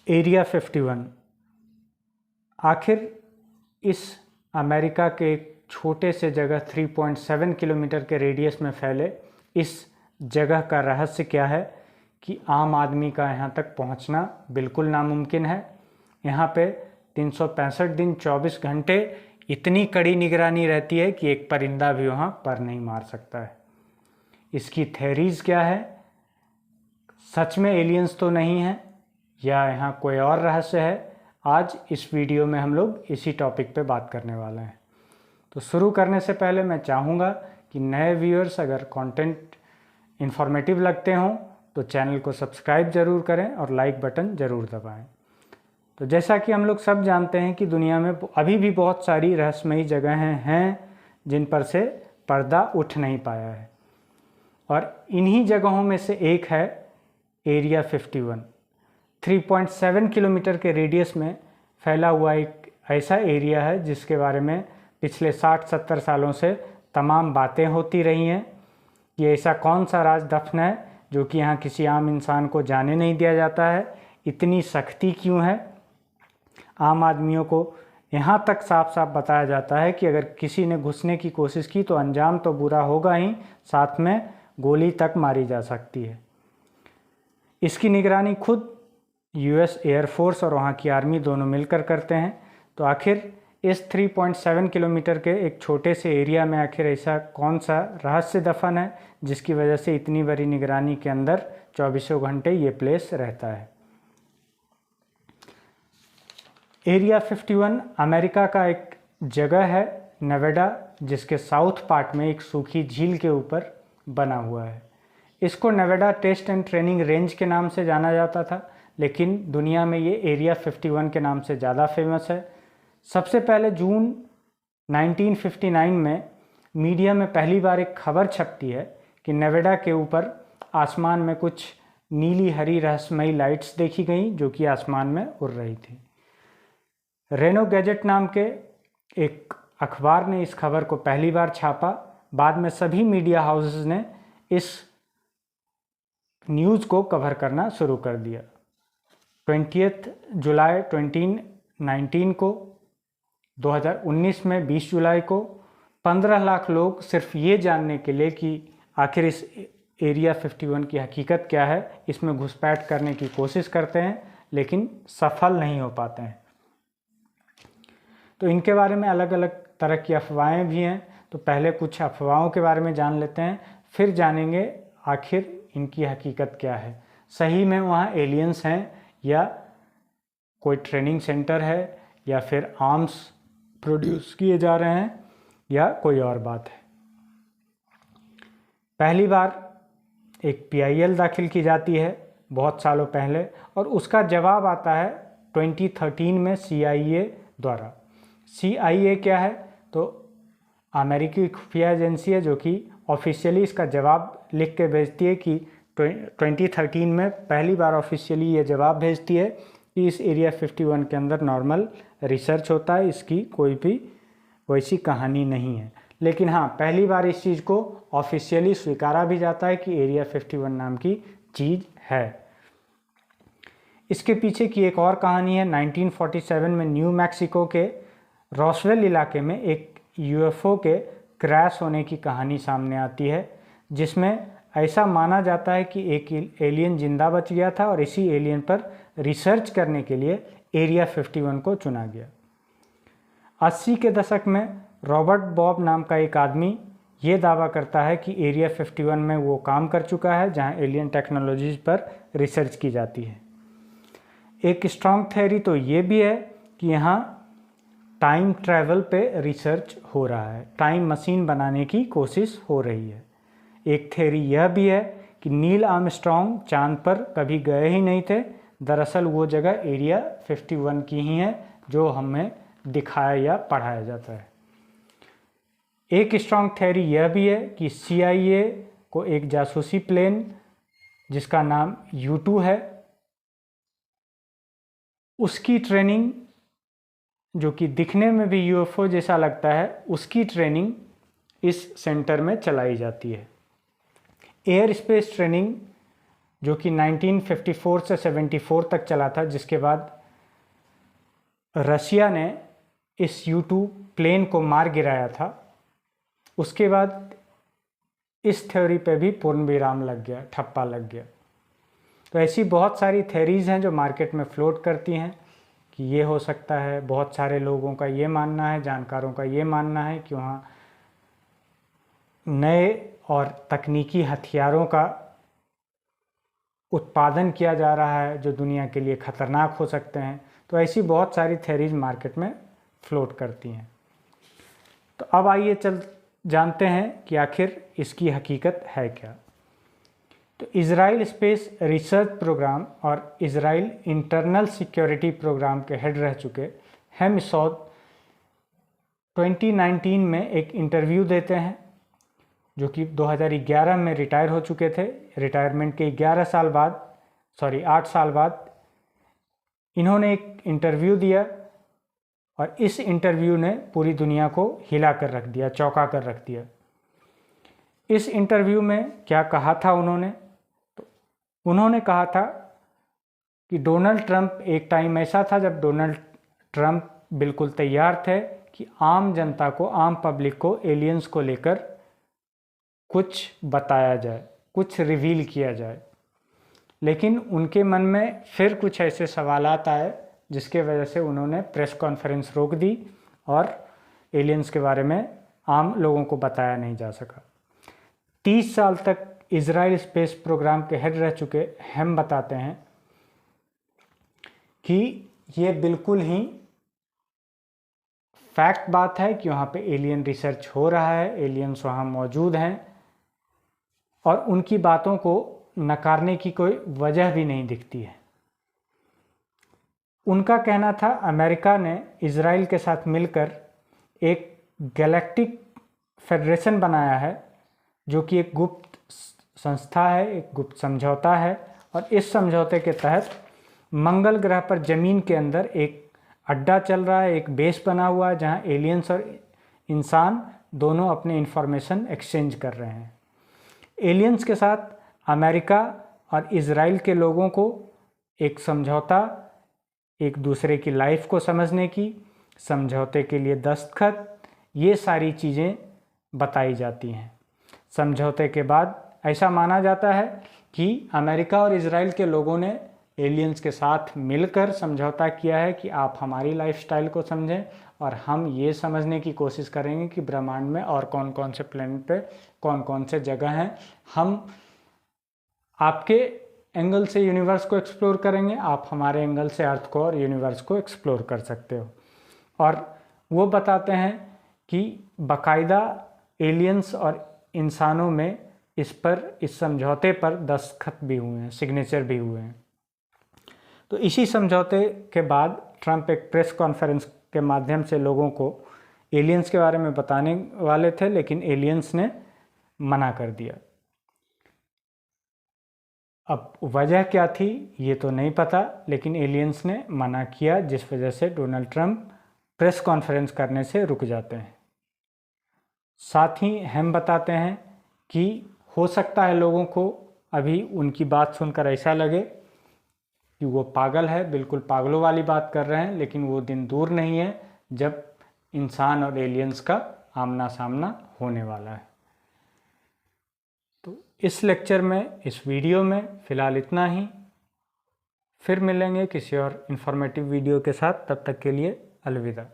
Area 51 आखिर इस America के एक छोटे से जगह 3.7 किलोमीटर के रेडियस में फैले इस जगह का रहस्य क्या है कि आम आदमी का यहाँ तक पहुँचना बिल्कुल नामुमकिन है। यहाँ पे 365 दिन 24 घंटे इतनी कड़ी निगरानी रहती है कि एक परिंदा भी वहाँ पर नहीं मार सकता है। इसकी थेरीज़ क्या है? सच में एलियंस तो नहीं है या यहाँ कोई और रहस्य है? आज इस वीडियो में हम लोग इसी टॉपिक पे बात करने वाले हैं। तो शुरू करने से पहले मैं चाहूँगा कि नए व्यूअर्स अगर कंटेंट इन्फॉर्मेटिव लगते हों तो चैनल को सब्सक्राइब ज़रूर करें और लाइक बटन ज़रूर दबाएं। तो जैसा कि हम लोग सब जानते हैं कि दुनिया में अभी भी बहुत सारी रहस्यमयी जगहें हैं जिन पर से पर्दा उठ नहीं पाया है, और इन्हीं जगहों में से एक है एरिया 51। 3.7 किलोमीटर के रेडियस में फैला हुआ एक ऐसा एरिया है जिसके बारे में पिछले 60-70 सालों से तमाम बातें होती रही हैं कि ऐसा कौन सा राज दफन है जो कि यहाँ किसी आम इंसान को जाने नहीं दिया जाता है। इतनी सख्ती क्यों है? आम आदमियों को यहाँ तक साफ साफ बताया जाता है कि अगर किसी ने घुसने की कोशिश की तो अंजाम तो बुरा होगा ही, साथ में गोली तक मारी जा सकती है। इसकी निगरानी खुद यूएस एयरफोर्स और वहाँ की आर्मी दोनों मिलकर करते हैं। तो आखिर इस 3.7 किलोमीटर के एक छोटे से एरिया में आखिर ऐसा कौन सा रहस्य दफन है जिसकी वजह से इतनी बड़ी निगरानी के अंदर 24 घंटे ये प्लेस रहता है। एरिया 51 अमेरिका का एक जगह है नेवाडा, जिसके साउथ पार्ट में एक सूखी झील के ऊपर बना हुआ है। इसको Nevada test and training range के नाम से जाना जाता था, लेकिन दुनिया में ये एरिया 51 के नाम से ज़्यादा फेमस है। सबसे पहले जून 1959 में मीडिया में पहली बार एक खबर छपती है कि नेवाडा के ऊपर आसमान में कुछ नीली हरी रहस्यमयी लाइट्स देखी गई जो कि आसमान में उड़ रही थी। रेनो गैजेट नाम के एक अखबार ने इस खबर को पहली बार छापा। बाद में सभी मीडिया हाउसेस ने इस न्यूज़ को कवर करना शुरू कर दिया। 20 जुलाई 2019 को 2019 में 20 जुलाई को 15 लाख लोग सिर्फ ये जानने के लिए कि आखिर इस एरिया 51 की हकीकत क्या है, इसमें घुसपैठ करने की कोशिश करते हैं लेकिन सफल नहीं हो पाते हैं। तो इनके बारे में अलग अलग तरह की अफवाहें भी हैं। तो पहले कुछ अफवाहों के बारे में जान लेते हैं, फिर जानेंगे आखिर इनकी हकीकत क्या है। सही में वहाँ एलियंस हैं या कोई ट्रेनिंग सेंटर है या फिर आर्म्स प्रोड्यूस किए जा रहे हैं या कोई और बात है। पहली बार एक PIL दाखिल की जाती है बहुत सालों पहले, और उसका जवाब आता है 2013 में CIA द्वारा। CIA क्या है? तो अमेरिकी खुफिया एजेंसी है जो कि ऑफिशियली इसका जवाब लिख के भेजती है कि 2013 में पहली बार ऑफिशियली ये जवाब भेजती है कि इस एरिया 51 के अंदर नॉर्मल रिसर्च होता है, इसकी कोई भी वैसी कहानी नहीं है। लेकिन हाँ, पहली बार इस चीज़ को ऑफिशियली स्वीकारा भी जाता है कि एरिया 51 नाम की चीज़ है। इसके पीछे की एक और कहानी है। 1947 में न्यू मैक्सिको के रॉसवेल इलाके में एक UFO के क्रैश होने की कहानी सामने आती है, जिसमें ऐसा माना जाता है कि एक एलियन जिंदा बच गया था और इसी एलियन पर रिसर्च करने के लिए एरिया 51 को चुना गया। 80 के दशक में रॉबर्ट बॉब नाम का एक आदमी ये दावा करता है कि एरिया 51 में वो काम कर चुका है जहां एलियन टेक्नोलॉजीज पर रिसर्च की जाती है। एक स्ट्रॉन्ग थ्योरी तो ये भी है कि यहाँ टाइम ट्रैवल पे रिसर्च हो रहा है, टाइम मशीन बनाने की कोशिश हो रही है। एक थ्योरी यह भी है कि नील आर्मस्ट्रॉन्ग चांद पर कभी गए ही नहीं थे, दरअसल वो जगह एरिया 51 की ही है जो हमें दिखाया या पढ़ाया जाता है। एक स्ट्रॉन्ग थ्योरी यह भी है कि CIA को एक जासूसी प्लेन जिसका नाम U2 है, उसकी ट्रेनिंग जो कि दिखने में भी UFO जैसा लगता है, उसकी ट्रेनिंग इस सेंटर में चलाई जाती है। एयर स्पेस ट्रेनिंग जो कि 1954 से 74 तक चला था, जिसके बाद रशिया ने इस U-2 प्लेन को मार गिराया था। उसके बाद इस थ्योरी पे भी पूर्ण विराम लग गया, ठप्पा लग गया। तो ऐसी बहुत सारी थ्योरीज़ हैं जो मार्केट में फ्लोट करती हैं कि ये हो सकता है। बहुत सारे लोगों का ये मानना है, जानकारों का ये मानना है कि वहाँ नए और तकनीकी हथियारों का उत्पादन किया जा रहा है जो दुनिया के लिए ख़तरनाक हो सकते हैं। तो ऐसी बहुत सारी थ्योरीज मार्केट में फ्लोट करती हैं। तो अब आइए जानते हैं कि आखिर इसकी हकीकत है क्या। तो इज़राइल स्पेस रिसर्च प्रोग्राम और इज़राइल इंटरनल सिक्योरिटी प्रोग्राम के हेड रह चुके हेम सौद 2019 में एक इंटरव्यू देते हैं, जो कि 2011 में रिटायर हो चुके थे। रिटायरमेंट के 8 साल बाद इन्होंने एक इंटरव्यू दिया और इस इंटरव्यू ने पूरी दुनिया को हिला कर रख दिया, चौंका कर रख दिया। इस इंटरव्यू में क्या कहा था उन्होंने? तो उन्होंने कहा था कि डोनाल्ड ट्रंप, एक टाइम ऐसा था जब डोनाल्ड ट्रंप बिल्कुल तैयार थे कि आम जनता को, आम पब्लिक को एलियंस को लेकर कुछ बताया जाए, कुछ रिवील किया जाए। लेकिन उनके मन में फिर कुछ ऐसे सवालात आए जिसके वजह से उन्होंने प्रेस कॉन्फ्रेंस रोक दी और एलियंस के बारे में आम लोगों को बताया नहीं जा सका। 30 साल तक इज़राइल स्पेस प्रोग्राम के हेड रह चुके हेम बताते हैं कि ये बिल्कुल ही फैक्ट बात है कि वहाँ पे एलियन रिसर्च हो रहा है, एलियंस वहाँ मौजूद हैं और उनकी बातों को नकारने की कोई वजह भी नहीं दिखती है। उनका कहना था अमेरिका ने इज़राइल के साथ मिलकर एक गैलेक्टिक फेडरेशन बनाया है, जो कि एक गुप्त संस्था है, एक गुप्त समझौता है। और इस समझौते के तहत मंगल ग्रह पर ज़मीन के अंदर एक अड्डा चल रहा है, एक बेस बना हुआ है जहां एलियंस और इंसान दोनों अपने इंफॉर्मेशन एक्सचेंज कर रहे हैं। एलियंस के साथ अमेरिका और इज़राइल के लोगों को एक समझौता, एक दूसरे की लाइफ को समझने की, समझौते के लिए दस्तखत, ये सारी चीज़ें बताई जाती हैं। समझौते के बाद ऐसा माना जाता है कि अमेरिका और इज़राइल के लोगों ने एलियंस के साथ मिलकर समझौता किया है कि आप हमारी लाइफस्टाइल को समझें और हम ये समझने की कोशिश करेंगे कि ब्रह्मांड में और कौन कौन से प्लेनेट पे कौन कौन से जगह हैं। हम आपके एंगल से यूनिवर्स को एक्सप्लोर करेंगे, आप हमारे एंगल से अर्थ को और यूनिवर्स को एक्सप्लोर कर सकते हो। और वो बताते हैं कि बाकायदा एलियंस और इंसानों में इस समझौते पर दस्तखत भी हुए हैं, सिग्नेचर भी हुए हैं। तो इसी समझौते के बाद ट्रंप एक प्रेस कॉन्फ्रेंस के माध्यम से लोगों को एलियंस के बारे में बताने वाले थे, लेकिन एलियंस ने मना कर दिया। अब वजह क्या थी ये तो नहीं पता, लेकिन एलियंस ने मना किया, जिस वजह से डोनाल्ड ट्रंप प्रेस कॉन्फ्रेंस करने से रुक जाते हैं। साथ ही हम बताते हैं कि हो सकता है लोगों को अभी उनकी बात सुनकर ऐसा लगे कि वो पागल है, बिल्कुल पागलों वाली बात कर रहे हैं, लेकिन वो दिन दूर नहीं है जब इंसान और एलियंस का आमना सामना होने वाला है। तो इस लेक्चर में, इस वीडियो में फ़िलहाल इतना ही। फिर मिलेंगे किसी और इन्फॉर्मेटिव वीडियो के साथ, तब तक के लिए अलविदा।